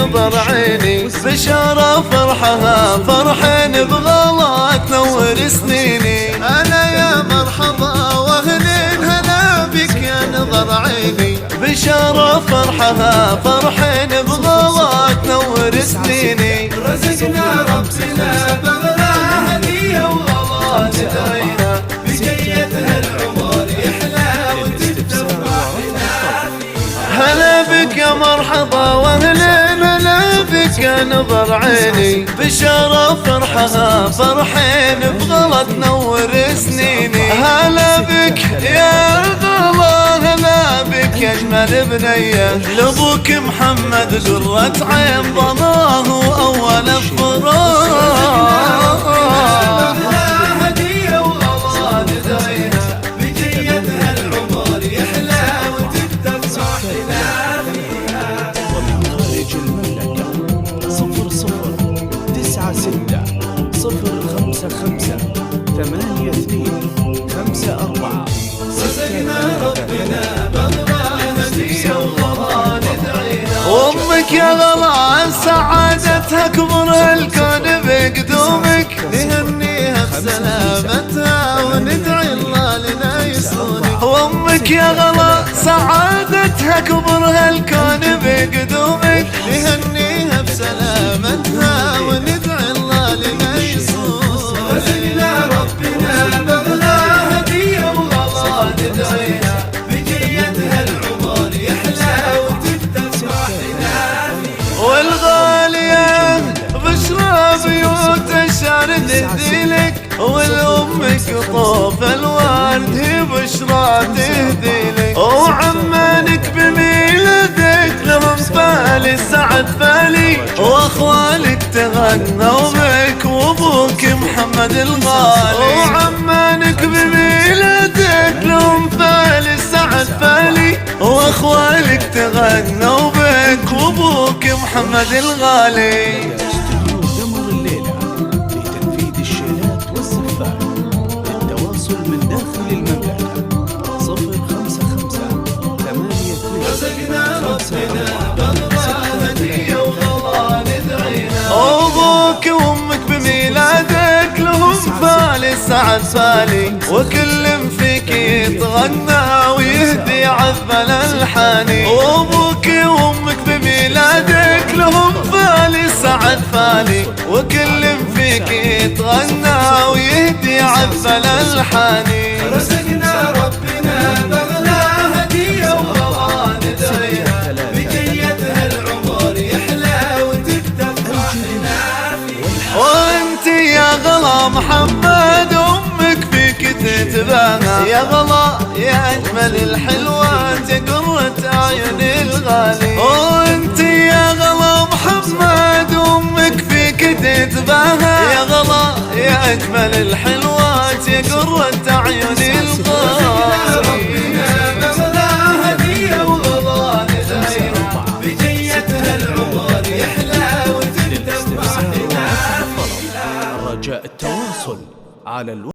نظر عيني بشارة فرحها فرحين بغلا تنور سنيني. أنا يا مرحبا واهلين هلا بك يا نظر عيني بشارة فرحها فرحين بغلا تنور سنيني. رزقنا ربنا بغلا هدية وغلا ندعيها بجيتها العمر يحلى وتتفرح لنا. هلا بك يا مرحبا واهلين هلا بك يا نظر عيني بشارة فرحها فرحين بغلا تنور سنيني. هلا بك يا غلا هلا بك يا اجمل بنيه لابوك محمد قرة عين ضناه اول الفراق. هدية وغلا ندعيها بجيتها العمر يحلى وتتفرح لنا فيها. ومن خارج المملكة 0096 055 82 54. رزقنا ربنا بغلا هدية وغلا ندعيها. وامك يا غلا سعادتها كبر الكون بقدومك نهنيها بسلامتها وندعي الله لنا يسونك. وامك يا غلا سعادتها كبر الكون بقدومك نهنيها بسلامتها وندعي الله لنا يسونك. رزقنا ربنا بغلا هدية وغلا ندعيها بجيتها العمر يحلى وتتفرح لنا. والغالية بشرى بيوت الشعر تهديلك والأمك طوف الورد هي بشرى تهديلك. وعمانك بميلادك لهم فالي سعد فالي واخوالك تغنوا بك وابوك محمد الغالي. وعمانك بميلادك لهم فالي سعد فالي واخوالك تغنوا بك وابوك محمد الغالي. استوديو دمر الليلة لتنفيذ الشيلات والزفات. للتواصل من داخل المملكة 055 رزقنا ربنا بغلا هدية وغلا ندعيها. أبوك وأمك بميلادك لهم فالي سعد فالي وكل فيك يتغنى ويهدي عذب الألحاني. أبوك وأمك بميلادك لهم فالي سعد فالي وكل فيك يتغنى ويهدي عذب الألحاني. رزقنا ربنا بغلا هدية وغلا ندعيها بجيتها العمر يحلى وتتفرح لنا فيها. وانت يا غلا محمد امك فيك تتباهى يا غلا يا اجمل الحلوات يا قرة اعين الغالي. وانت يا غلا محمد امك فيك تتباهى يا غلا يا اجمل الحلوات يا قرة اعين الغالي. ربنا بغلا هدية وغلا ندعيها بجيتها العمر يحلى وتتفرح لنا فيها. رجاء التواصل على